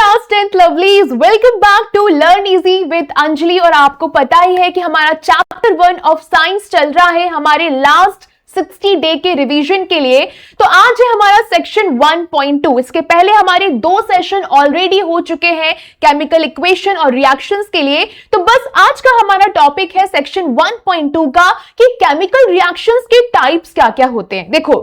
Class 10th lovelies, welcome back to learn easy with Anjali. और आपको पता ही है कि हमारा चैप्टर 1 ऑफ साइंस चल रहा है हमारे लास्ट 60 डे के रिवीजन के लिए। तो आज है हमारा सेक्शन 1.2। इसके पहले हमारे 2 सेशन ऑलरेडी हो चुके हैं केमिकल इक्वेशन और रिएक्शंस के लिए। तो बस आज का हमारा टॉपिक है सेक्शन 1.2 का कि केमिकल रिएक्शंस के टाइप्स क्या क्या होते हैं। देखो,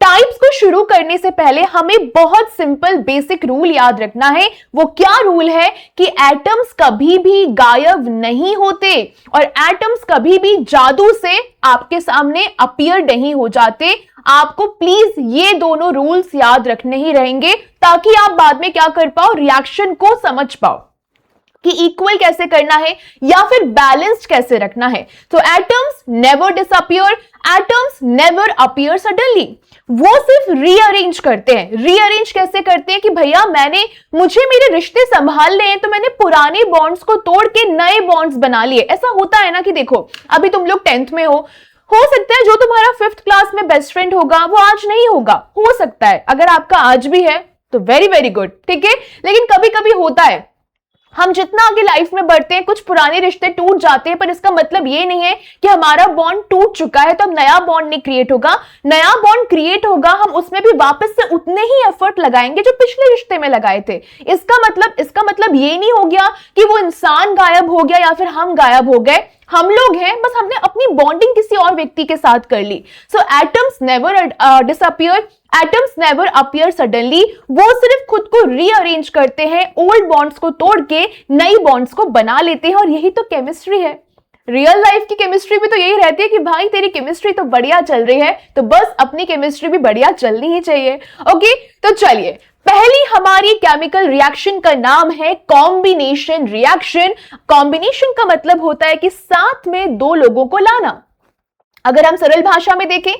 टाइप्स को शुरू करने से पहले हमें बहुत सिंपल बेसिक रूल याद रखना है। वो क्या रूल है कि एटम्स कभी भी गायब नहीं होते और एटम्स कभी भी जादू से आपके सामने अपीयर नहीं हो जाते। आपको प्लीज ये दोनों रूल्स याद रखने ही रहेंगे ताकि आप बाद में क्या कर पाओ, रिएक्शन को समझ पाओ कि इक्वल कैसे करना है या फिर बैलेंस्ड कैसे रखना है। तो atoms never disappear, atoms never appear suddenly. वो सिर्फ रीअरेंज करते हैं। रीअरेंज कैसे करते हैं कि भैया मुझे मेरे रिश्ते संभालने हैं तो मैंने पुराने बॉन्ड्स को तोड़ के नए बॉन्ड्स बना लिए। ऐसा होता है ना कि देखो, अभी तुम लोग 10th में हो सकता है जो तुम्हारा 5th क्लास में बेस्ट फ्रेंड होगा वो आज नहीं होगा, हो सकता है। अगर आपका आज भी है तो वेरी वेरी गुड, ठीक है। लेकिन कभी कभी होता है, हम जितना आगे लाइफ में बढ़ते हैं कुछ पुराने रिश्ते टूट जाते हैं, पर इसका मतलब ये नहीं है कि हमारा बॉन्ड टूट चुका है तो अब नया बॉन्ड नहीं क्रिएट होगा। नया बॉन्ड क्रिएट होगा, हम उसमें भी वापस से उतने ही एफर्ट लगाएंगे जो पिछले रिश्ते में लगाए थे। इसका मतलब ये नहीं हो गया कि वो इंसान गायब हो गया या फिर हम गायब हो गए। हम लोग हैं, बस हमने अपनी बॉन्डिंग किसी और व्यक्ति के साथ कर ली। So atoms never disappear, atoms never appear suddenly. वो सिर्फ खुद को रीअरेंज करते हैं, ओल्ड बॉन्ड्स को तोड़ के नई बॉन्ड्स को बना लेते हैं। और यही तो केमिस्ट्री है। रियल लाइफ की केमिस्ट्री भी तो यही रहती है कि भाई तेरी केमिस्ट्री तो बढ़िया चल रही है तो बस अपनी केमिस्ट्री भी बढ़िया चलनी ही चाहिए। ओके, तो चलिए, पहली हमारी केमिकल रिएक्शन का नाम है कॉम्बिनेशन रिएक्शन। कॉम्बिनेशन का मतलब होता है कि साथ में 2 लोगों को लाना। अगर हम सरल भाषा में देखें,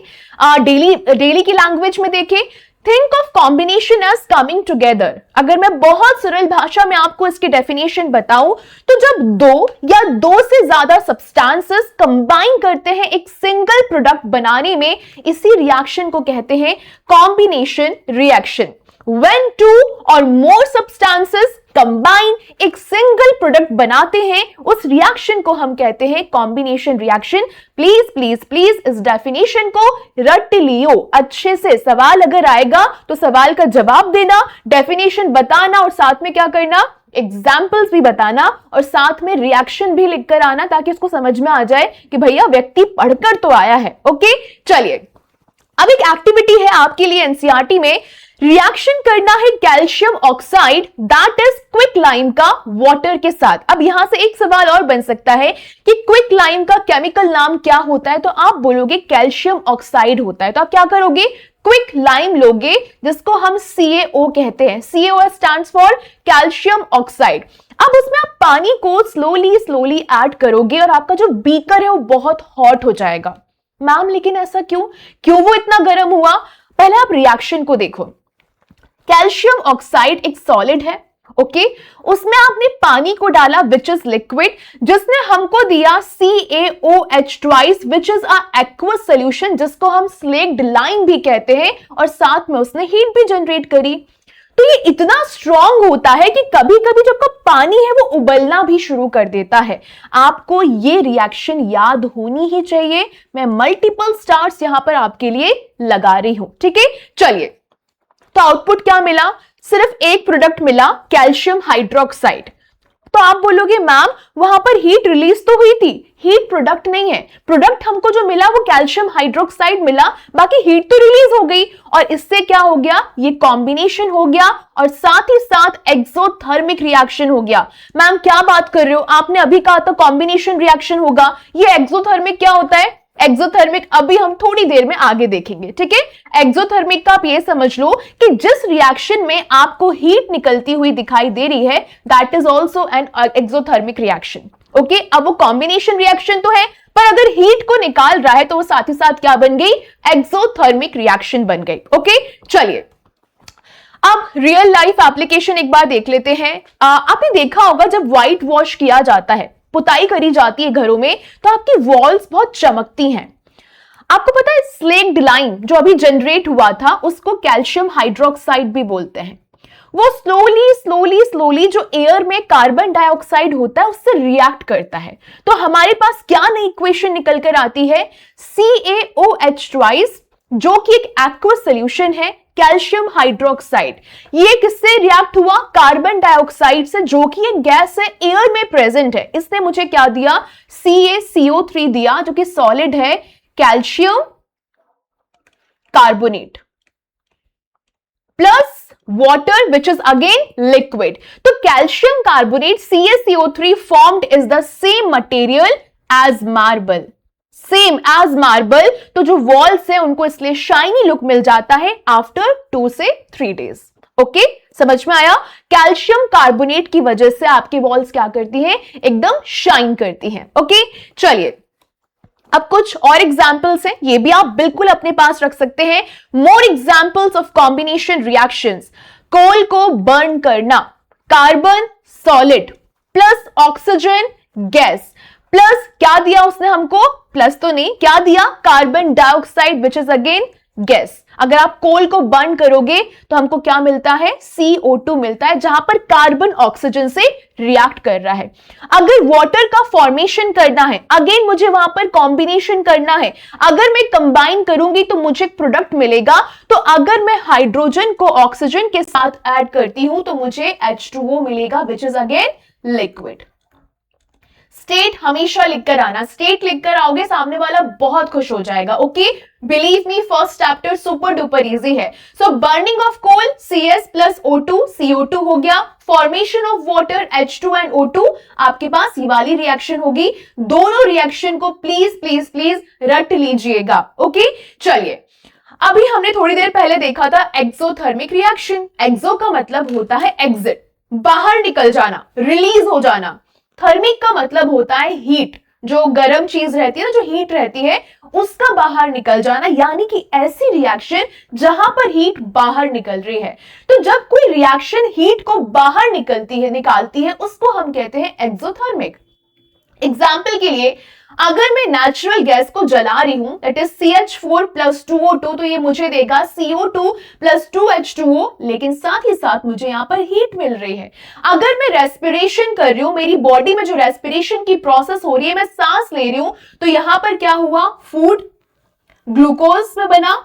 डेली की लैंग्वेज में देखें, think of combination as coming together. अगर मैं बहुत सरल भाषा में आपको इसकी डेफिनेशन बताऊं तो जब 2 या 2 से ज्यादा सब्सटेंसेस कंबाइन करते हैं एक सिंगल प्रोडक्ट बनाने में, इसी रिएक्शन को कहते हैं combination reaction. When 2 or more substances combine एक सिंगल प्रोडक्ट बनाते हैं, उस रिएक्शन को हम कहते हैं combination reaction. Please please please इस डेफिनेशन को रट लियो अच्छे से। सवाल अगर आएगा तो सवाल का जवाब देना, डेफिनेशन बताना और साथ में क्या करना, एग्जाम्पल्स भी बताना और साथ में रिएक्शन भी लिखकर आना ताकि उसको समझ में आ जाए कि भैया व्यक्ति पढ़कर तो आया है। ओके, चलिए, अब एक एक्टिविटी है आपके लिए एनसीईआरटी में। रिएक्शन करना है calcium oxide that is quick lime का वाटर के साथ। अब यहां से एक सवाल और बन सकता है कि क्विक लाइम का केमिकल नाम क्या होता है, तो आप बोलोगे कैल्शियम ऑक्साइड होता है। तो आप क्या करोगे, क्विक लाइम लोगे जिसको हम CaO कहते हैं। CaO stands for calcium oxide. अब उसमें आप पानी को स्लोली ऐड करोगे और आपका जो बीकर है वो बहुत हॉट हो जाएगा। मैम लेकिन ऐसा क्यों वो इतना गर्म हुआ? पहले आप रिएक्शन को देखो। कैल्शियम ऑक्साइड एक सॉलिड है, ओके, उसमें आपने पानी को डाला विच इज लिक्विड, जिसने हमको दिया CaOH twice which is a aqueous solution जिसको हम स्लेक्ड लाइम भी कहते हैं, और साथ में उसने हीट भी जनरेट करी। तो ये इतना स्ट्रॉन्ग होता है कि कभी कभी जो आपका पानी है वो उबलना भी शुरू कर देता है। आपको ये रिएक्शन याद होनी ही चाहिए। मैं मल्टीपल स्टार्स यहां पर आपके लिए लगा रही हूं, ठीक है। चलिए, तो आउटपुट क्या मिला, सिर्फ एक प्रोडक्ट मिला, कैल्शियम हाइड्रोक्साइड। तो आप बोलोगे मैम वहां पर हीट रिलीज तो हुई थी, हीट प्रोडक्ट नहीं है। प्रोडक्ट हमको जो मिला वो कैल्शियम हाइड्रोक्साइड मिला, बाकी हीट तो रिलीज हो गई और इससे क्या हो गया, ये कॉम्बिनेशन हो गया और साथ ही साथ एक्सोथर्मिक रिएक्शन हो गया। मैम क्या बात कर रहे हो, आपने अभी कहा था कॉम्बिनेशन रिएक्शन होगा, ये एक्सोथर्मिक क्या होता है? एक्सोथर्मिक अभी हम थोड़ी देर में आगे देखेंगे, ठीक है। एक्सोथर्मिक का आप ये समझ लो कि जिस रिएक्शन में आपको हीट निकलती हुई दिखाई दे रही है that is also an exothermic reaction. Okay, अब वो कॉम्बिनेशन रिएक्शन तो है पर अगर हीट को निकाल रहा है तो वो साथ ही साथ क्या बन गई, एक्सोथर्मिक रिएक्शन बन गई। ओके, चलिए, अब रियल लाइफ एप्लीकेशन एक बार देख लेते हैं। आपने देखा होगा जब व्हाइट वॉश किया जाता है, पुताई करी जाती है घरों में, तो आपकी वॉल्स बहुत चमकती हैं। आपको पता है स्लेक्ड लाइम जो अभी जनरेट हुआ था उसको कैल्शियम हाइड्रोक्साइड भी बोलते हैं। वो स्लोली जो एयर में कार्बन डाइऑक्साइड होता है उससे रिएक्ट करता है। तो हमारे पास क्या नई इक्वेशन निकल कर आती है, CaOH ट्वाइस, जो कि एक एक्वस सोल्यूशन है, कैल्शियम हाइड्रोक्साइड। ये किससे रिएक्ट हुआ, कार्बन डाइऑक्साइड से, जो कि एक गैस है, एयर में प्रेजेंट है। इसने मुझे क्या दिया, CaCO3 दिया, जो कि सॉलिड है, calcium carbonate plus water which is again liquid. तो calcium carbonate CaCO3 formed is the same material as marble, same as marble. तो जो वॉल्स है उनको इसलिए शाइनी लुक मिल जाता है आफ्टर 2 से 3 डेज। ओके, समझ में आया? कैल्शियम कार्बोनेट की वजह से आपकी वॉल्स क्या करती हैं, एकदम शाइन करती हैं। ओके, चलिए अब कुछ और एग्जाम्पल्स हैं, ये भी आप बिल्कुल अपने पास रख सकते हैं। More examples of combination reactions. Coal को बर्न करना, carbon solid plus oxygen gas, plus क्या दिया उसने हमको, प्लस तो नहीं, क्या दिया, carbon dioxide which is again gas. अगर आप कोल को बर्न करोगे तो हमको क्या मिलता है, CO2 मिलता है, जहां पर कार्बन ऑक्सीजन से रिएक्ट कर रहा है। अगर वाटर का फॉर्मेशन करना है, अगेन मुझे वहां पर कॉम्बिनेशन करना है, अगर मैं कंबाइन करूंगी तो मुझे एक प्रोडक्ट मिलेगा। तो अगर मैं हाइड्रोजन को ऑक्सीजन के साथ ऐड करती हूं तो मुझे H2O मिलेगा विच इज अगेन लिक्विड। स्टेट हमेशा लिखकर आना, स्टेट लिखकर आओगे सामने वाला बहुत खुश हो जाएगा। Okay, believe me, first chapter super duper easy है। So burning of coal CS plus O2 CO2 हो गया, formation of water H2 and O2, आपके पास ये वाली रिएक्शन होगी। दोनों रिएक्शन को प्लीज प्लीज प्लीज रट लीजिएगा। ओके, चलिए अभी हमने थोड़ी देर पहले देखा था एक्सोथर्मिक रिएक्शन। एक्सो का मतलब होता है एग्जिट, बाहर निकल जाना, रिलीज हो जाना। थर्मिक का मतलब होता है हीट, जो गर्म चीज रहती है ना, जो हीट रहती है उसका बाहर निकल जाना, यानी कि ऐसी रिएक्शन जहां पर हीट बाहर निकल रही है। तो जब कोई रिएक्शन हीट को बाहर निकालती है उसको हम कहते हैं एक्सोथर्मिक। एग्जाम्पल के लिए, अगर मैं नेचुरल गैस को जला रही हूं, that is CH4 plus 2O2, तो ये मुझे देगा CO2 प्लस 2H2O, लेकिन साथ ही साथ मुझे यहां पर हीट मिल रही है। अगर मैं रेस्पिरेशन कर रही हूं, मेरी बॉडी में जो रेस्पिरेशन की प्रोसेस हो रही है, मैं सांस ले रही हूं, तो यहां पर क्या हुआ, फूड ग्लूकोज में बना,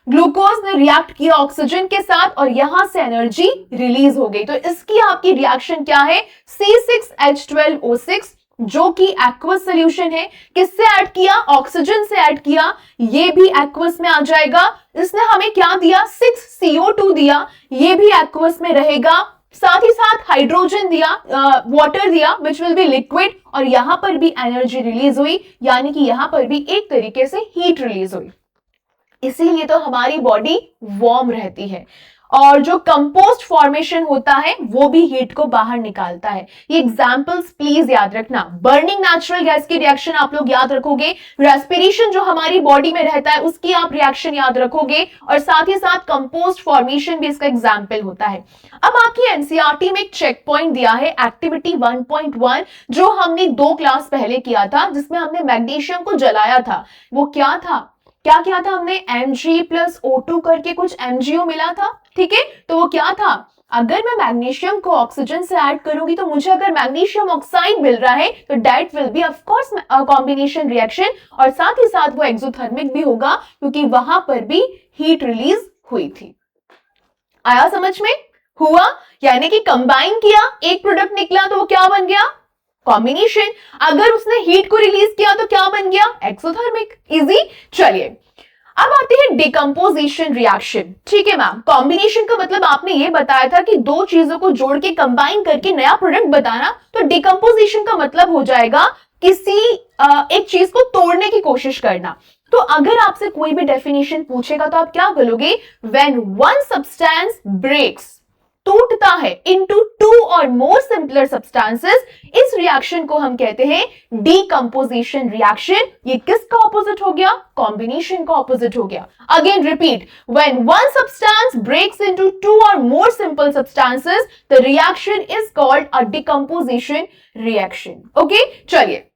ग्लूकोज ने रिएक्ट किया ऑक्सीजन के साथ और यहां से एनर्जी रिलीज हो गई। तो इसकी आपकी रिएक्शन क्या है, C6H12O6, जो कि एक्वस सोल्यूशन है। किससे ऐड किया, ऑक्सीजन से ऐड किया, ये भी एक्वस में आ जाएगा। इसने हमें क्या दिया, 6CO2 दिया, ये भी एक्वस में रहेगा। साथ ही साथ हाइड्रोजन दिया, वाटर दिया विच विल बी लिक्विड, और यहां पर भी एनर्जी रिलीज हुई, यानी कि यहां पर भी एक तरीके से हीट रिलीज हुई। इसीलिए तो हमारी बॉडी वार्म रहती है। और जो कंपोस्ट फॉर्मेशन होता है वो भी हीट को बाहर निकालता है। ये एग्जांपल्स प्लीज याद रखना। बर्निंग नेचुरल गैस की रिएक्शन आप लोग याद रखोगे, रेस्पिरेशन जो हमारी बॉडी में रहता है उसकी आप रिएक्शन याद रखोगे, और साथ ही साथ कंपोस्ट फॉर्मेशन भी इसका एग्जाम्पल होता है। अब आपकी एनसीईआरटी में एक चेक पॉइंट दिया है, एक्टिविटी 1.1, जो हमने 2 क्लास पहले किया था, जिसमें हमने मैग्नीशियम को जलाया था। वो क्या था, क्या किया था हमने, Mg प्लस O2 करके कुछ MgO मिला था। ठीक है, तो वो क्या था, अगर मैं मैग्नीशियम को ऑक्सीजन से ऐड करूंगी तो मुझे अगर मैग्नीशियम ऑक्साइड मिल रहा है तो that will be of course combination reaction, और साथ ही साथ वो एक्सोथर्मिक भी होगा क्योंकि वहां पर भी हीट रिलीज हुई थी। आया समझ में, हुआ, यानी कि कंबाइन किया, एक प्रोडक्ट निकला तो वो क्या बन गया, कॉम्बिनेशन। अगर उसने हीट को रिलीज किया तो क्या बन गया, एक्सोथर्मिक। इजी। चलिए अब आते हैं डिकम्पोजिशन रिएक्शन। ठीक है मैम, कॉम्बिनेशन का मतलब आपने ये बताया था कि 2 चीजों को जोड़ के कंबाइन करके नया प्रोडक्ट बताना, तो डिकम्पोजिशन का मतलब हो जाएगा किसी एक चीज को तोड़ने की कोशिश करना। तो अगर आपसे कोई भी डेफिनेशन पूछेगा तो आप क्या बोलोगे, व्हेन वन सब्सटेंस ब्रेक्स, टूटता है, इनटू 2 और मोर सिंपलर सब्सटेंसेस, इस रिएक्शन को हम कहते हैं डीकंपोजिशन रिएक्शन। ये किसका ऑपोजिट हो गया, कॉम्बिनेशन का ऑपोजिट हो गया। Again repeat, when one substance breaks into 2 और more simple substances, the reaction is called a decomposition reaction. Okay, चलिए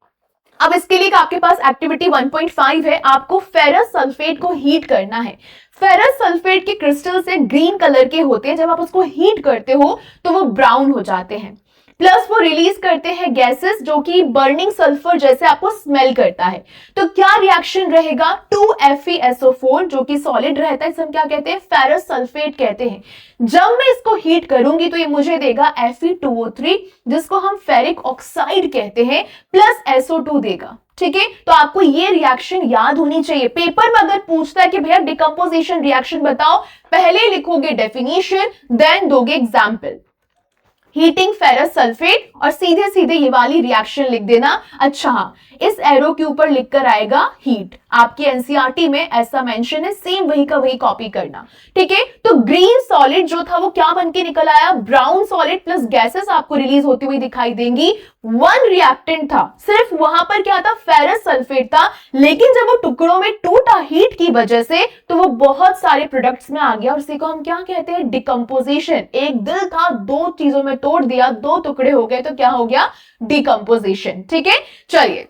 अब इसके लिए आपके पास एक्टिविटी 1.5 है, आपको फेरस सल्फेट को हीट करना है। फेरस सल्फेट के क्रिस्टल्स एक ग्रीन कलर के होते हैं, जब आप उसको हीट करते हो तो वो ब्राउन हो जाते हैं। प्लस वो रिलीज करते हैं गैसेस जो कि बर्निंग सल्फर जैसे आपको स्मेल करता है। तो क्या रिएक्शन रहेगा, 2FeSO4 जो कि सॉलिड रहता है, इसे हम क्या कहते हैं, फेरस सल्फेट कहते हैं। जब मैं इसको हीट करूंगी तो ये मुझे देगा Fe2O3 जिसको हम फेरिक ऑक्साइड कहते हैं, प्लस SO2 देगा। ठीक है, तो आपको ये रिएक्शन याद होनी चाहिए। पेपर में अगर पूछता है कि भैया डिकम्पोजिशन रिएक्शन बताओ, पहले लिखोगे डेफिनेशन, देन दोगे एग्जाम्पल, हीटिंग फेरस सल्फेट, और सीधे सीधे ये वाली रिएक्शन लिख देना। अच्छा हाँ, इस एरो के ऊपर लिखकर आएगा हीट, आपकी एनसीईआरटी में ऐसा मेंशन है, सेम वही का वही कॉपी करना। ठीक है, तो ग्रीन सॉलिड जो था वो क्या बन के निकल आया, ब्राउन सॉलिड प्लस गैसेस आपको रिलीज होती हुई दिखाई देंगी। वन रिएक्टेंट था, सिर्फ वहां पर क्या था, फेरस सल्फेट था, लेकिन जब वो टुकड़ों में टूटा हीट की वजह से तो वो बहुत सारे प्रोडक्ट्स में आ गया, और इसी को हम क्या कहते हैं, डिकम्पोजिशन। एक दिल था, दो चीजों में तोड़ दिया, दो टुकड़े हो गए, तो क्या हो गया, डिकम्पोजिशन। ठीक है, चलिए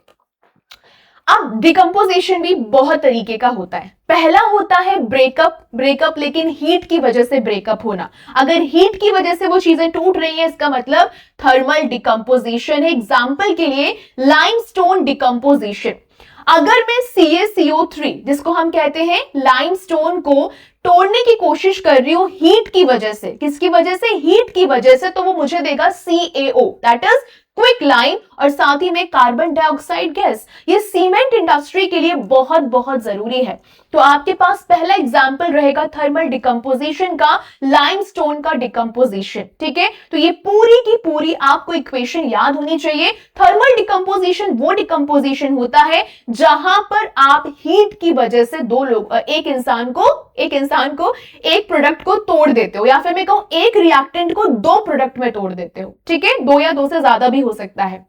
अब डिकम्पोजिशन भी बहुत तरीके का होता है। पहला होता है ब्रेकअप लेकिन हीट की वजह से ब्रेकअप होना। अगर हीट की वजह से वो चीजें टूट रही हैं, इसका मतलब थर्मल डिकम्पोजिशन है। एग्जाम्पल के लिए लाइमस्टोन डिकम्पोजिशन। अगर मैं CaCO3 जिसको हम कहते हैं लाइमस्टोन को तोड़ने की कोशिश कर रही हूं हीट की वजह से, किसकी वजह से, हीट की वजह से, तो वो मुझे देगा CaO, that is quick lime, और साथ ही में कार्बन डाइऑक्साइड गैस। ये सीमेंट इंडस्ट्री के लिए बहुत बहुत जरूरी है। तो आपके पास पहला एग्जांपल रहेगा थर्मल डिकम्पोजिशन का, लाइमस्टोन का डिकम्पोजिशन। ठीक है, तो ये पूरी की पूरी आपको इक्वेशन याद होनी चाहिए। थर्मल डिकम्पोजिशन वो डिकम्पोजिशन होता है जहां पर आप हीट की वजह से दो लोग, एक इंसान को एक प्रोडक्ट को तोड़ देते हो, या फिर मैं कहूं एक रिएक्टेंट को दो प्रोडक्ट में तोड़ देते हो। ठीक है, दो या दो से ज्यादा भी हो सकता है।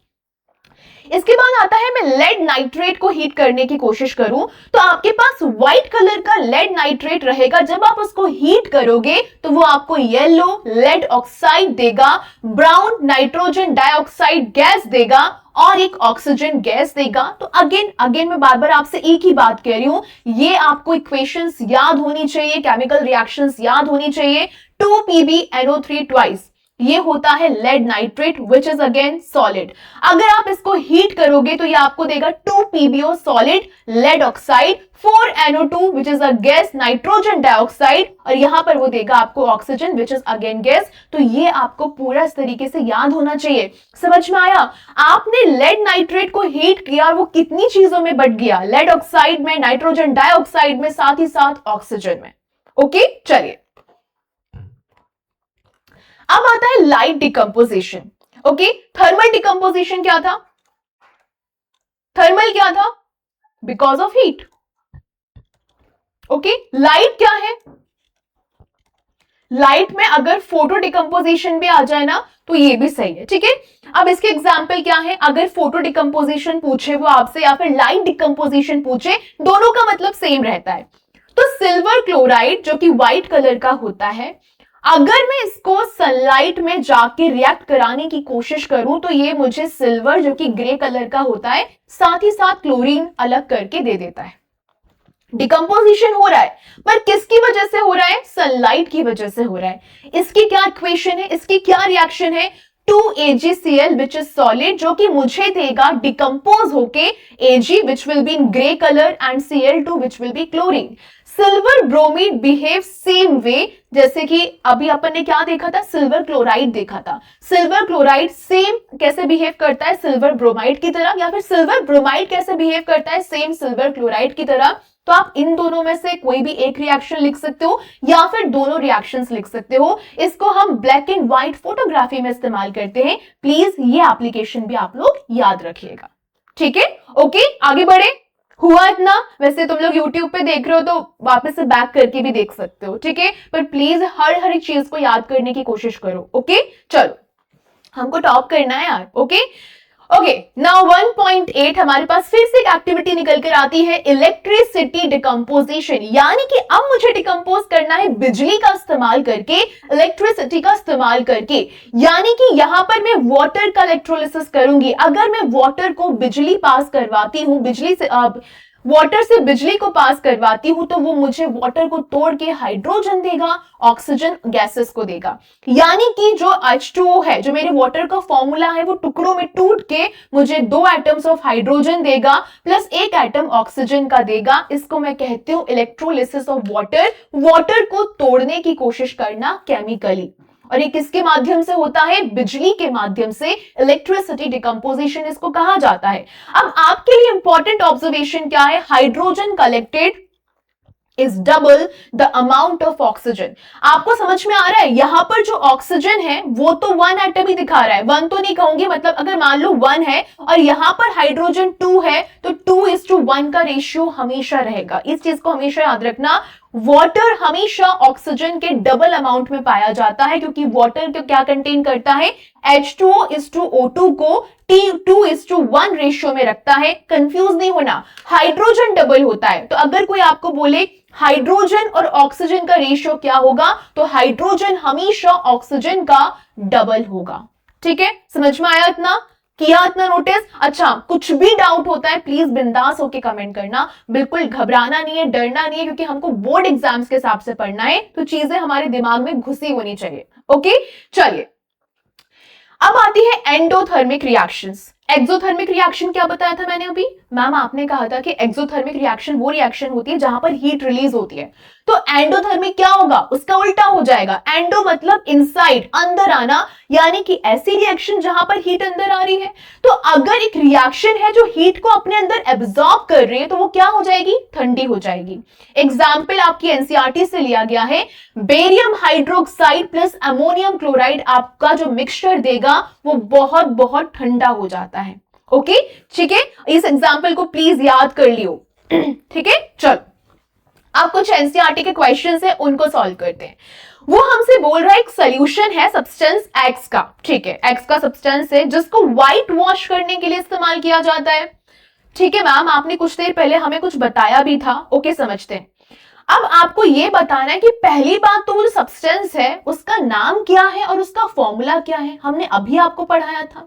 इसके बाद आता है, मैं लेड नाइट्रेट को हीट करने की कोशिश करूं तो आपके पास व्हाइट कलर का लेड नाइट्रेट रहेगा। जब आप उसको हीट करोगे तो वो आपको येलो लेड ऑक्साइड देगा, ब्राउन नाइट्रोजन डाइऑक्साइड गैस देगा, और एक ऑक्सीजन गैस देगा। तो अगेन मैं बार बार आपसे एक ही बात कह रही हूं, ये आपको इक्वेशंस याद होनी चाहिए, केमिकल रिएक्शंस याद होनी चाहिए। 2PbNO3 ट्वाइस, ये होता है lead nitrate which is again solid. अगर आप इसको हीट करोगे तो ये आपको देगा 2PbO solid lead oxide, 4NO2 which is a gas nitrogen dioxide, और यहां पर वो देगा आपको oxygen which is again gas. तो ये आपको पूरा इस तरीके से याद होना चाहिए। समझ में आया? आपने लेड नाइट्रेट को हीट किया और वो कितनी चीजों में बट गया, लेड ऑक्साइड में, नाइट्रोजन डाइऑक्साइड में, साथ ही साथ ऑक्सीजन में। ओके, चलिए अब आता है light decomposition. Okay, thermal decomposition क्या था, थर्मल क्या था, because of heat. Okay, light क्या है, लाइट में अगर फोटो डिकम्पोजिशन भी आ जाए ना तो ये भी सही है। ठीक है, अब इसके एग्जाम्पल क्या है, अगर फोटो डिकम्पोजिशन पूछे वो आपसे या फिर लाइट डिकम्पोजिशन पूछे, दोनों का मतलब सेम रहता है। तो सिल्वर क्लोराइड जो कि व्हाइट कलर का होता है, अगर मैं इसको सनलाइट में जाके रिएक्ट कराने की कोशिश करूं तो ये मुझे सिल्वर जो कि ग्रे कलर का होता है, साथ ही साथ क्लोरीन अलग करके दे देता है। डिकम्पोजिशन हो रहा है, पर किसकी वजह से हो रहा है, सनलाइट की वजह से हो रहा है। इसकी क्या इक्वेशन है, इसकी क्या रिएक्शन है, 2AgCl विच इज सॉलिड, जो कि मुझे देगा डिकम्पोज होके Ag which will be in grey colour and Cl2 which will be chlorine. Silver bromide behave same way, जैसे कि अभी अपन ने क्या देखा था, सिल्वर क्लोराइड देखा था। सिल्वर क्लोराइड सेम कैसे बिहेव करता है, सिल्वर ब्रोमाइड की तरह, या फिर सिल्वर ब्रोमाइड कैसे बिहेव करता है, सेम सिल्वर क्लोराइड की तरह। तो आप इन दोनों में से कोई भी एक रिएक्शन लिख सकते हो या फिर दोनों रिएक्शंस लिख सकते हो। इसको हम ब्लैक एंड व्हाइट फोटोग्राफी में इस्तेमाल करते हैं। प्लीज ये एप्लीकेशन भी आप लोग याद रखिएगा। ठीक है, ओके, आगे बढ़े। हुआ इतना? वैसे तुम लोग YouTube पे देख रहे हो तो वापस से बैक करके भी देख सकते हो। ठीक है, पर प्लीज हर एक चीज को याद करने की कोशिश करो। ओके, चलो हमको टॉप करना है यार। ओके ओके, नाउ 1.8 हमारे पास फिर से एक एक्टिविटी निकल कर आती है, इलेक्ट्रिसिटी डिकम्पोजिशन। यानी कि अब मुझे डिकम्पोज करना है बिजली का इस्तेमाल करके, इलेक्ट्रिसिटी का इस्तेमाल करके। यानी कि यहां पर मैं वाटर का इलेक्ट्रोलिसिस करूंगी। अगर मैं वाटर को बिजली पास करवाती हूं, बिजली से वाटर से बिजली को पास करवाती हूं तो वो मुझे वाटर को तोड़ के हाइड्रोजन देगा, ऑक्सीजन गैसेस को देगा। यानी कि जो H2O है, जो मेरे वाटर का फॉर्मूला है, वो टुकड़ों में टूट के मुझे 2 एटम्स ऑफ हाइड्रोजन देगा प्लस 1 एटम ऑक्सीजन का देगा। इसको मैं कहती हूं इलेक्ट्रोलिसिस ऑफ वाटर। वाटर को तोड़ने की कोशिश करना केमिकली। और ये किसके माध्यम से होता है? बिजली के माध्यम से। इलेक्ट्रिसिटी डिकम्पोजिशन इसको कहा जाता है। अब आपके लिए इंपॉर्टेंट ऑब्जर्वेशन क्या है? Hydrogen collected is double the amount of oxygen। आपको समझ में आ रहा है? यहां पर जो ऑक्सीजन है वो तो 1 एटम ही दिखा रहा है, 1 तो नहीं कहूंगी, मतलब अगर मान लो 1 है और यहां पर हाइड्रोजन 2 है तो 2:1 का रेशियो हमेशा रहेगा। इस चीज को हमेशा याद रखना। वाटर हमेशा ऑक्सीजन के डबल अमाउंट में पाया जाता है, क्योंकि वाटर को क्या कंटेन करता है? H2O को 2:1 रेशियो में रखता है। कंफ्यूज नहीं होना, हाइड्रोजन डबल होता है। तो अगर कोई आपको बोले हाइड्रोजन और ऑक्सीजन का रेशियो क्या होगा, तो हाइड्रोजन हमेशा ऑक्सीजन का डबल होगा। ठीक है, समझ में आया? इतना किया, इतना नोटिस? अच्छा, कुछ भी डाउट होता है प्लीज बिंदास होके कमेंट करना, बिल्कुल घबराना नहीं है, डरना नहीं है, क्योंकि हमको बोर्ड एग्जाम्स के हिसाब से पढ़ना है, तो चीजें हमारे दिमाग में घुसी होनी चाहिए। ओके, चलिए अब आती है एंडोथर्मिक रिएक्शंस। एक्सोथर्मिक रिएक्शन क्या बताया था मैंने अभी? मैम आपने कहा था कि एक्सोथर्मिक रिएक्शन वो रिएक्शन होती है जहां पर हीट रिलीज होती है। तो एंडोथर्मिक क्या होगा? उसका उल्टा हो जाएगा। एंडो मतलब इनसाइड, अंदर आना, यानी कि ऐसी रिएक्शन जहां पर हीट अंदर आ रही है। तो अगर एक रिएक्शन है जो हीट को अपने अंदर एब्जॉर्ब कर रही है तो वो क्या हो जाएगी? ठंडी हो जाएगी। एग्जाम्पल आपकी एनसीईआरटी से लिया गया है। Barium hydroxide plus ammonium chloride आपका जो मिक्सचर देगा वो बहुत बहुत ठंडा हो जाता है। ओके, ठीक है, इस एग्जाम्पल को प्लीज याद कर लियो। ठीक है, चलो अब कुछ एनसीईआरटी के क्वेश्चंस हैं, उनको सॉल्व करते हैं। वो हमसे बोल रहा है एक सॉल्यूशन है सब्सटेंस एक्स का। ठीक है, एक्स का सब्सटेंस है जिसको व्हाइट वॉश करने के लिए इस्तेमाल किया जाता है। ठीक है मैम, आपने कुछ देर पहले हमें कुछ बताया भी था। ओके, समझते हैं। अब आपको यह बताना है कि पहली बात तो वो जो सब्सटेंस है उसका नाम क्या है और उसका फॉर्मूला क्या है, हमने अभी आपको पढ़ाया था।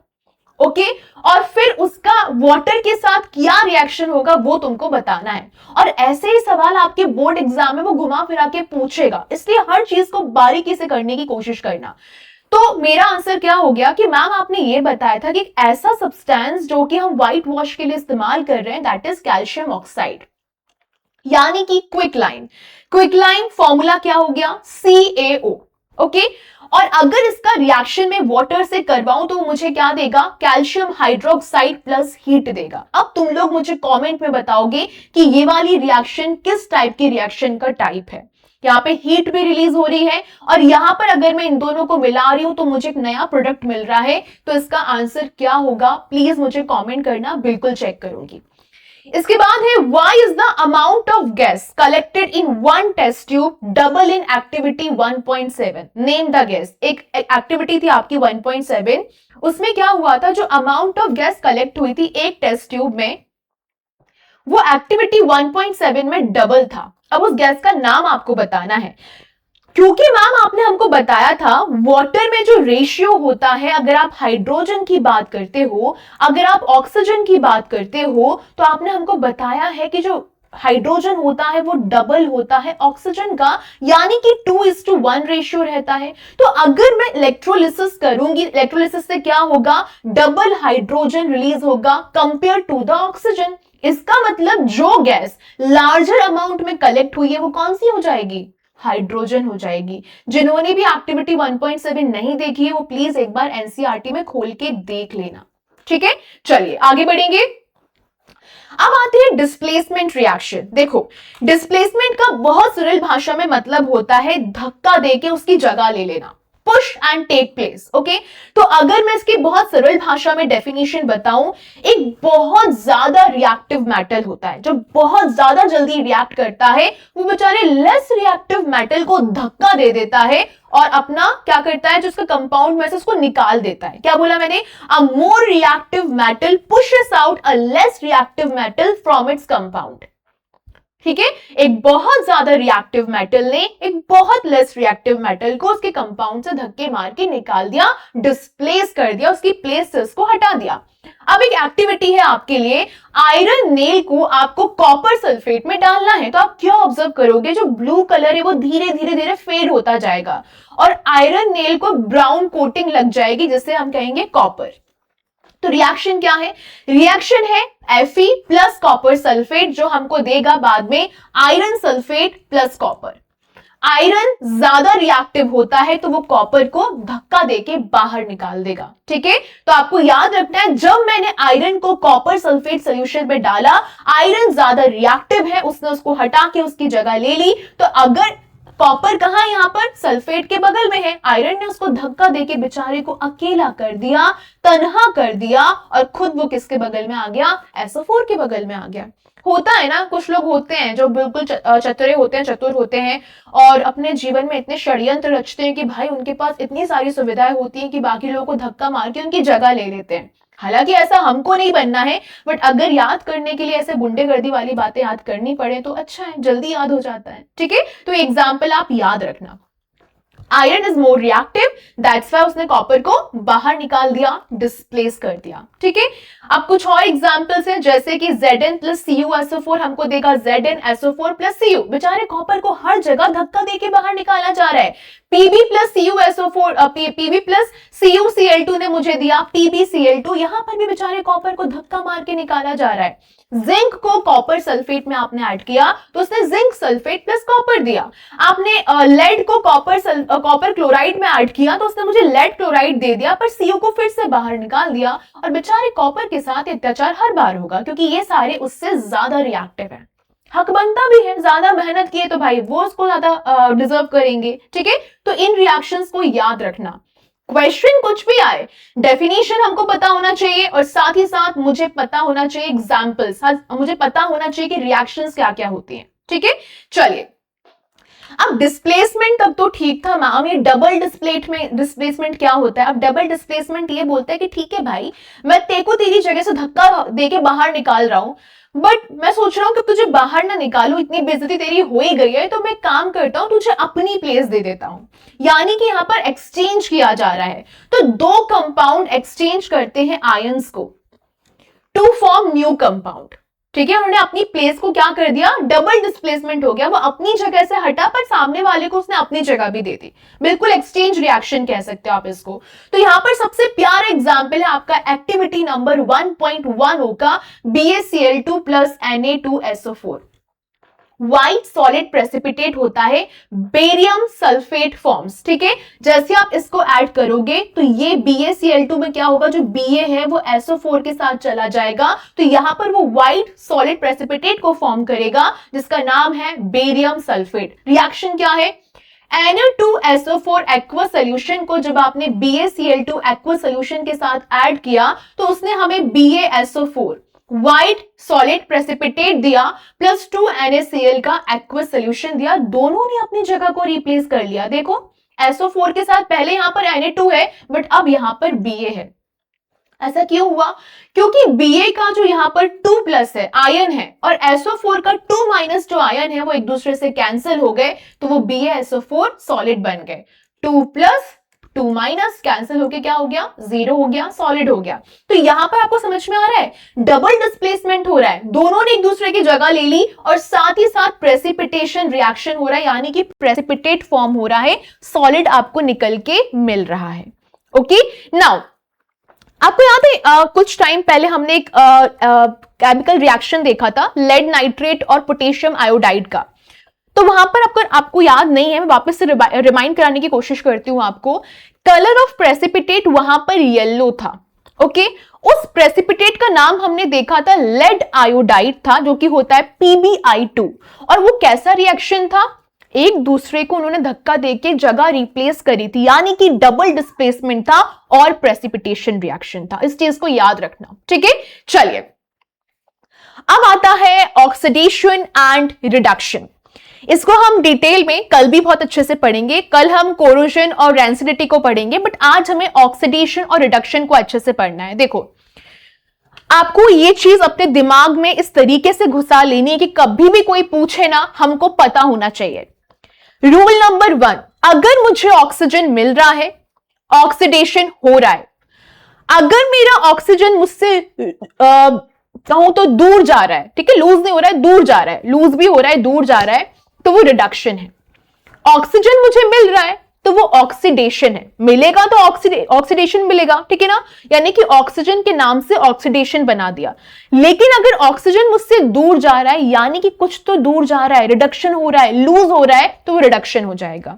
ओके, और फिर उसका वाटर के साथ क्या रिएक्शन होगा वो तुमको बताना है। और ऐसे ही सवाल आपके बोर्ड एग्जाम में वो घुमा फिरा के पूछेगा, इसलिए हर चीज को बारीकी से करने की कोशिश करना। तो मेरा आंसर क्या हो गया कि मैम आपने ये बताया था कि ऐसा सब्सटेंस जो कि हम व्हाइट वॉश के लिए इस्तेमाल कर रहे हैं दैट इज कैल्शियम ऑक्साइड, यानी कि क्विकलाइन। क्विकलाइन फॉर्मूला क्या हो गया? CaO। ओके, और अगर इसका रिएक्शन में वाटर से करवाऊं तो मुझे क्या देगा? कैल्शियम हाइड्रोक्साइड प्लस हीट देगा। अब तुम लोग मुझे कमेंट में बताओगे कि ये वाली रिएक्शन किस टाइप की रिएक्शन का टाइप है। यहाँ पे हीट भी रिलीज हो रही है और यहाँ पर अगर मैं इन दोनों को मिला रही हूं तो मुझे एक नया प्रोडक्ट मिल रहा है। तो इसका आंसर क्या होगा प्लीज मुझे कमेंट करना, बिल्कुल चेक करूंगी। इसके बाद है why is the amount of gas collected in one test tube double in activity 1.7? Name the gas. एक एक्टिविटी थी आपकी 1.7, उसमें क्या हुआ था? जो अमाउंट ऑफ गैस कलेक्ट हुई थी एक टेस्ट ट्यूब में वो एक्टिविटी 1.7 में डबल था। अब उस गैस का नाम आपको बताना है, क्योंकि मैम आपने हमको बताया था वाटर में जो रेशियो होता है, अगर आप हाइड्रोजन की बात करते हो, अगर आप ऑक्सीजन की बात करते हो, तो आपने हमको बताया है कि जो हाइड्रोजन होता है वो डबल होता है ऑक्सीजन का, यानी कि 2:1 रेशियो रहता है। तो अगर मैं इलेक्ट्रोलिसिस करूंगी, इलेक्ट्रोलिसिस से क्या होगा? डबल हाइड्रोजन रिलीज होगा कंपेयर टू द ऑक्सीजन। इसका मतलब जो गैस लार्जर अमाउंट में कलेक्ट हुई है वो कौन सी हो जाएगी? हाइड्रोजन हो जाएगी। जिन्होंने भी एक्टिविटी 1.7 नहीं देखी है वो प्लीज एक बार एनसीईआरटी में खोल के देख लेना। ठीक है, चलिए आगे बढ़ेंगे। अब आती है डिस्प्लेसमेंट रिएक्शन। देखो, डिस्प्लेसमेंट का बहुत सरल भाषा में मतलब होता है धक्का देके उसकी जगह ले लेना, push and take place. Okay, तो अगर मैं इसकी बहुत सरल भाषा में डेफिनेशन बताऊं, एक बहुत ज्यादा रिएक्टिव मेटल होता है जो बहुत ज्यादा जल्दी रिएक्ट करता है, वो बेचारे लेस रिएक्टिव मेटल को धक्का दे देता है और अपना क्या करता है, जो उसका कंपाउंड में से उसको निकाल देता है। क्या बोला मैंने? A more reactive metal pushes out a less reactive metal from its compound. ठीक है, एक बहुत ज्यादा रिएक्टिव मेटल ने एक बहुत लेस रिएक्टिव मेटल को उसके कंपाउंड से धक्के मार के निकाल दिया, डिस्प्लेस कर दिया, उसकी प्लेसेस को हटा दिया। अब एक एक्टिविटी है आपके लिए, आयरन नेल को आपको कॉपर सल्फेट में डालना है। तो आप क्या ऑब्जर्व करोगे, जो ब्लू कलर है वो धीरे धीरे धीरे फेड होता जाएगा और आयरन नेल को ब्राउन कोटिंग लग जाएगी, जिसे हम कहेंगे कॉपर। तो रिएक्शन क्या है, रिएक्शन है Fe प्लस कॉपर सल्फेट, जो हमको देगा बाद में iron sulphate plus copper. Iron ज्यादा रिएक्टिव होता है तो वो कॉपर को धक्का देके बाहर निकाल देगा। ठीक है, तो आपको याद रखना है, जब मैंने आयरन को कॉपर सल्फेट सॉल्यूशन में डाला, आयरन ज्यादा रिएक्टिव है, उसने उसको हटा के उसकी जगह ले ली। तो अगर कॉपर कहां, यहां पर सल्फेट के बगल में है, आयरन ने उसको धक्का देके बेचारे को अकेला कर दिया, तन्हा कर दिया, और खुद वो किसके बगल में आ गया, SO4 के बगल में आ गया। होता है ना, कुछ लोग होते हैं जो बिल्कुल चतुर होते हैं और अपने जीवन में इतने षड्यंत्र रचते हैं कि भाई उनके पास इतनी सारी सुविधाएं होती हैं कि बाकी लोगों को धक्का मार के उनकी जगह ले लेते हैं। हालांकि ऐसा हमको नहीं बनना है, बट अगर याद करने के लिए ऐसे गुंडेगर्दी वाली बातें याद करनी पड़े तो अच्छा है, जल्दी याद हो जाता है। ठीक है, तो एग्जाम्पल आप याद रखना, iron is more reactive, that's why उसने कॉपर को बाहर निकाल दिया, डिस्प्लेस कर दिया। ठीक है, अब कुछ और एग्जांपल्स हैं, जैसे कि Zn प्लस CuSO4 हमको देगा ZnSO4 प्लस Cu, बेचारे कॉपर को हर जगह धक्का देके बाहर निकाला जा रहा है। Pb plus CuSO4 Pb plus CuCl2 ने मुझे दिया PbCl2, यहां पर भी बेचारे कॉपर को धक्का मार के निकाला जा रहा है। जिंक को कॉपर सल्फेट में आपने ऐड किया तो उसने जिंक सल्फेट प्लस कॉपर दिया। आपने लेड को कॉपर क्लोराइड में ऐड किया तो उसने मुझे लेड क्लोराइड दे दिया, पर Cu को फिर से बाहर निकाल दिया। और बेचारे कॉपर के साथ अत्याचार हर बार होगा, क्योंकि ये सारे उससे ज्यादा रिएक्टिव है। हक बनता भी है, ज्यादा मेहनत किए तो भाई वो उसको ज्यादा डिजर्व करेंगे। ठीक है, तो इन रिएक्शंस को याद रखना। क्वेश्चन कुछ भी आए, डेफिनेशन हमको पता होना चाहिए और साथ ही साथ मुझे पता होना चाहिए एग्जाम्पल्स, मुझे पता होना चाहिए कि रिएक्शंस क्या क्या होती हैं। ठीक है, चलिए अब डिस्प्लेसमेंट तब तो ठीक था मैम, ये डबल डिस्प्लेसमेंट क्या होता है। अब डबल डिस्प्लेसमेंट ये बोलता है कि ठीक है भाई, मैं तेको तेरी जगह से धक्का देके बाहर निकाल रहा हूं, बट मैं सोच रहा हूं कि तुझे बाहर ना निकालू, इतनी बेइज्जती तेरी हो ही गई है, तो मैं काम करता हूं, तुझे अपनी प्लेस दे देता हूं। यानी कि यहां पर एक्सचेंज किया जा रहा है। तो दो कंपाउंड एक्सचेंज करते हैं आयंस को टू फॉर्म न्यू कंपाउंड। ठीक है, उन्होंने अपनी प्लेस को क्या कर दिया, डबल डिस्प्लेसमेंट हो गया, वो अपनी जगह से हटा पर सामने वाले को उसने अपनी जगह भी दे दी। बिल्कुल एक्सचेंज रिएक्शन कह सकते हो आप इसको। तो यहां पर सबसे प्यारा एग्जांपल है आपका एक्टिविटी नंबर 1.10 का BaCl2 plus Na2SO4। White solid precipitate होता है, बेरियम सल्फेट फॉर्म्स। ठीक है, जैसे आप इसको ऐड करोगे तो ये BaCl2 में क्या होगा, जो Ba है वो SO4 के साथ चला जाएगा, तो यहां पर वो व्हाइट सॉलिड प्रेसिपिटेट को फॉर्म करेगा जिसका नाम है बेरियम सल्फेट। रिएक्शन क्या है, Na2SO4 एक्वा सोल्यूशन को जब आपने BaCl2 एक्वा सोल्यूशन के साथ ऐड किया तो उसने हमें BaSO4 व्हाइट सॉलिड प्रेसिपिटेट दिया प्लस 2 NaCl का एक्वस सोल्यूशन दिया। दोनों ने अपनी जगह को रिप्लेस कर लिया। देखो SO4 के साथ पहले यहां पर Na2 है, बट अब यहां पर Ba है। ऐसा क्यों हुआ, क्योंकि Ba का जो यहां पर 2 प्लस है आयन है और SO4 का 2 माइनस जो आयन है वो एक दूसरे से कैंसिल हो गए, तो वो BaSO4 सॉलिड बन गए। 2 प्लस 2 माइनस कैंसिल होके क्या हो गया, 0 हो गया, सॉलिड हो गया। तो यहां पर आपको समझ में आ रहा है, डबल डिस्प्लेसमेंट हो रहा है, दोनों ने एक दूसरे की जगह ले ली और साथ ही साथ प्रेसिपिटेशन रिएक्शन हो रहा है, यानी कि प्रेसिपिटेट फॉर्म हो रहा है, सॉलिड आपको निकल के मिल रहा है। ओके, नाउ आपको याद है कुछ टाइम पहले हमने एक केमिकल रिएक्शन देखा था लेड नाइट्रेट और पोटेशियम आयोडाइड का। तो वहां पर आपको याद नहीं है, मैं वापस से रिमाइंड कराने की कोशिश करती हूं आपको। कलर ऑफ प्रेसिपिटेट वहां पर येलो था। ओके, उस प्रेसिपिटेट का नाम हमने देखा था लेड आयोडाइड था, जो कि होता है PbI2। और वो कैसा रिएक्शन था, एक दूसरे को उन्होंने धक्का देके जगह रिप्लेस करी थी, यानी कि डबल डिस्प्लेसमेंट था और प्रेसिपिटेशन रिएक्शन था। इस चीज को याद रखना। ठीक है, चलिए अब आता है ऑक्सीडेशन एंड रिडक्शन। इसको हम डिटेल में कल भी बहुत अच्छे से पढ़ेंगे, कल हम कोरोजन और रेंसिडिटी को पढ़ेंगे, बट आज हमें ऑक्सीडेशन और रिडक्शन को अच्छे से पढ़ना है। देखो आपको ये चीज अपने दिमाग में इस तरीके से घुसा लेनी है कि कभी भी कोई पूछे ना, हमको पता होना चाहिए। रूल नंबर 1, अगर मुझे ऑक्सीजन मिल रहा है, ऑक्सीडेशन हो रहा है। अगर मेरा ऑक्सीजन मुझसे कहूं तो दूर जा रहा है, ठीक है, लूज नहीं हो रहा है, दूर जा रहा है, लूज भी हो रहा है, दूर जा रहा है, तो वो रिडक्शन है। ऑक्सीजन मुझे मिल रहा है तो वो ऑक्सीडेशन है। मिलेगा तो ऑक्सीडेशन मिलेगा, ठीक है ना, यानी कि ऑक्सीजन के नाम से ऑक्सीडेशन बना दिया। लेकिन अगर ऑक्सीजन मुझसे दूर जा रहा है, यानी कि कुछ तो दूर जा रहा है, रिडक्शन हो रहा है, लूज हो रहा है, तो वो रिडक्शन हो जाएगा।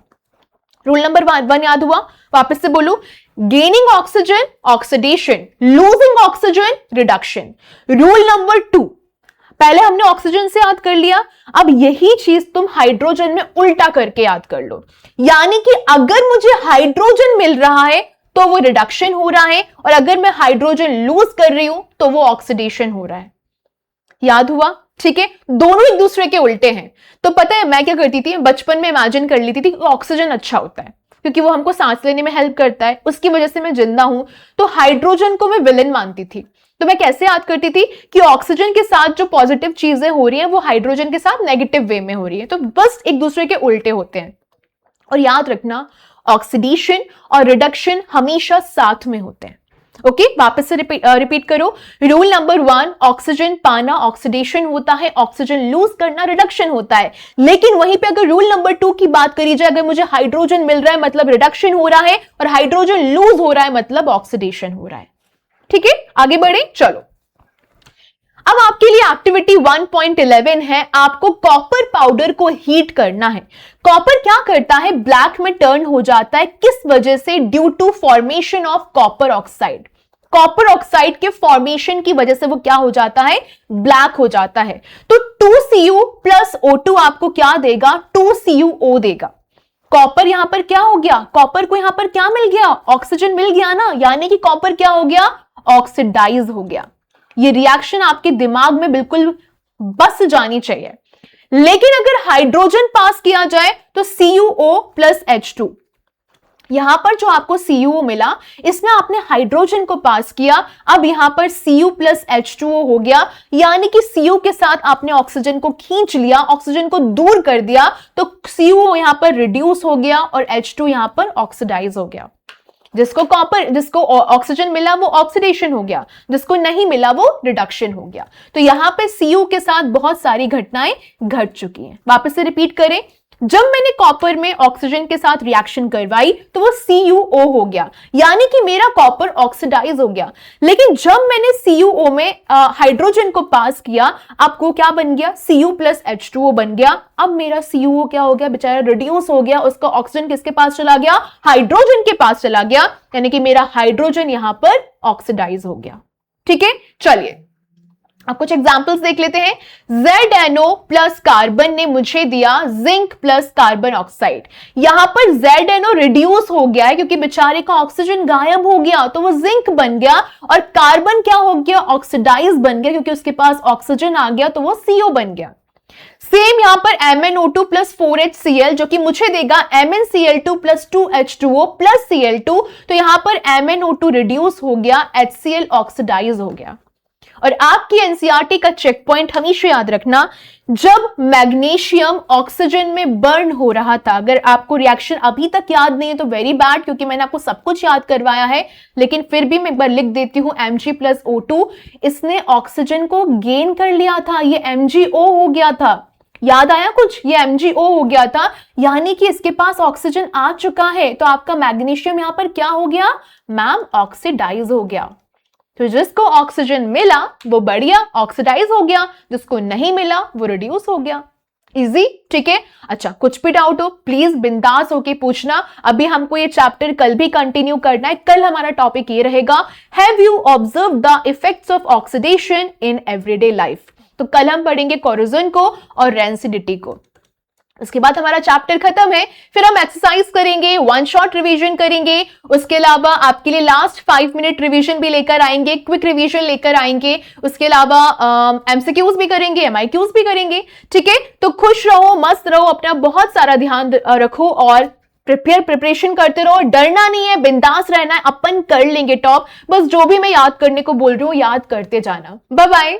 रूल नंबर 1 याद हुआ? वापस से बोलू, gaining oxygen oxidation, losing oxygen reduction. Rule number 2, पहले हमने ऑक्सीजन से याद कर लिया, अब यही चीज तुम हाइड्रोजन में उल्टा करके याद कर लो। यानी कि अगर मुझे हाइड्रोजन मिल रहा है तो वो रिडक्शन हो रहा है, और अगर मैं हाइड्रोजन लूज कर रही हूं तो वो ऑक्सीडेशन हो रहा है। याद हुआ? ठीक है, दोनों एक दूसरे के उल्टे हैं। तो पता है मैं क्या करती थी, बचपन में इमेजिन कर लेती थी कि ऑक्सीजन अच्छा होता है क्योंकि वो हमको सांस लेने में हेल्प करता है, उसकी वजह से मैं जिंदा हूं। तो हाइड्रोजन को मैं विलन मानती थी। तो मैं कैसे याद करती थी कि ऑक्सीजन के साथ जो पॉजिटिव चीजें हो रही हैं वो हाइड्रोजन के साथ नेगेटिव वे में हो रही है। तो बस एक दूसरे के उल्टे होते हैं। और याद रखना, ऑक्सीडेशन और रिडक्शन हमेशा साथ में होते हैं। ओके, वापस से रिपीट करो। रूल नंबर 1, ऑक्सीजन पाना ऑक्सीडेशन होता है, ऑक्सीजन लूज करना रिडक्शन होता है। लेकिन वहीं पे अगर रूल नंबर 2 की बात करी जाए, अगर मुझे हाइड्रोजन मिल रहा है मतलब रिडक्शन हो रहा है, और हाइड्रोजन लूज हो रहा है मतलब ऑक्सीडेशन हो रहा है। ठीक है, आगे बढ़े, चलो। अब आपके लिए एक्टिविटी 1.11 है, आपको कॉपर पाउडर को हीट करना है। कॉपर क्या करता है, ब्लैक में टर्न हो जाता है। किस वजह से? Due to formation of copper oxide. Copper oxide के फॉर्मेशन की वजह से वो क्या हो जाता है, ब्लैक हो जाता है। तो 2Cu प्लस O2 आपको क्या देगा, 2CuO देगा। कॉपर यहां पर क्या हो गया, कॉपर को यहां पर क्या मिल गया, ऑक्सीजन मिल गया ना, यानी कि कॉपर क्या हो गया, ऑक्सीडाइज हो गया। ये रिएक्शन आपके दिमाग में बिल्कुल बस जानी चाहिए। लेकिन अगर हाइड्रोजन पास किया जाए तो CuO प्लस H2, यहां पर जो आपको CuO मिला, इसमें आपने हाइड्रोजन को पास किया, अब यहां पर Cu प्लस H2O हो गया, यानी कि Cu के साथ आपने ऑक्सीजन को खींच लिया, ऑक्सीजन को दूर कर दिया, तो CuO यहां पर रिड्यूस हो गया और H2 यहां पर ऑक्सीडाइज हो गया। जिसको ऑक्सीजन मिला वो ऑक्सीडेशन हो गया, जिसको नहीं मिला वो रिडक्शन हो गया। तो यहां पे Cu के साथ बहुत सारी घटनाएं घट चुकी हैं। वापस से रिपीट करें, जब मैंने कॉपर में ऑक्सीजन के साथ रिएक्शन करवाई तो वो CuO हो गया, यानी कि मेरा कॉपर ऑक्सीडाइज हो गया। लेकिन जब मैंने CuO में हाइड्रोजन को पास किया, आपको क्या बन गया, Cu प्लस H2O बन गया। अब मेरा CuO क्या हो गया, बेचारा रिड्यूस हो गया, उसका ऑक्सीजन किसके पास चला गया, हाइड्रोजन के पास चला गया, यानी कि मेरा हाइड्रोजन यहां पर ऑक्सीडाइज हो गया। ठीक है, चलिए अब कुछ एग्जाम्पल्स देख लेते हैं। ZNO प्लस कार्बन ने मुझे दिया जिंक प्लस कार्बन ऑक्साइड। यहां पर ZNO रिड्यूस हो गया है क्योंकि बेचारे का ऑक्सीजन गायब हो गया, तो वो जिंक बन गया, और कार्बन क्या हो गया, ऑक्सीडाइज बन गया क्योंकि उसके पास ऑक्सीजन आ गया, तो वो CO बन गया। सेम यहां पर MnO2 प्लस 4HCl जो कि मुझे देगा MnCl2 plus 2H2O plus Cl2, तो यहां पर MnO2 रिड्यूस हो गया, HCl ऑक्सीडाइज हो गया। और आपकी एनसीईआरटी का चेक पॉइंट हमेशा याद रखना, जब मैग्नीशियम ऑक्सीजन में बर्न हो रहा था, अगर आपको रिएक्शन अभी तक याद नहीं है तो वेरी बैड, क्योंकि मैंने आपको सब कुछ याद करवाया है, लेकिन फिर भी मैं एक बार लिख देती हूं, Mg प्लस O2, इसने ऑक्सीजन को गेन कर लिया था, ये MgO हो गया था। याद आया कुछ, ये MgO हो गया था, यानी कि इसके पास ऑक्सीजन आ चुका है, तो आपका मैग्नीशियम यहां पर क्या हो गया, मैम ऑक्सीडाइज हो गया। तो जिसको ऑक्सीजन मिला वो बढ़िया ऑक्सीडाइज हो गया, जिसको नहीं मिला वो रिड्यूस हो गया। इजी, ठीक है। अच्छा, कुछ भी डाउट हो प्लीज बिंदास होके पूछना। अभी हमको ये चैप्टर कल भी कंटिन्यू करना है। कल हमारा टॉपिक ये रहेगा, have you observe the effects of oxidation in everyday life. तो कल हम पढ़ेंगे कोरोजन को और रेंसिडिटी को। उसके बाद हमारा चैप्टर खत्म है, फिर हम एक्सरसाइज करेंगे, वन शॉट रिवीजन करेंगे, उसके अलावा आपके लिए लास्ट 5 मिनट रिवीजन भी लेकर आएंगे, क्विक रिवीजन लेकर आएंगे, उसके अलावा एमसीक्यूज भी करेंगे, एमआईक्यूज भी करेंगे। ठीक है, तो खुश रहो, मस्त रहो, अपना बहुत सारा ध्यान रखो और प्रिपरेशन करते रहो, डरना नहीं है, बिंदास रहना है, अपन कर लेंगे टॉप। बस जो भी मैं याद करने को बोल रही हूँ याद करते जाना। Bye bye.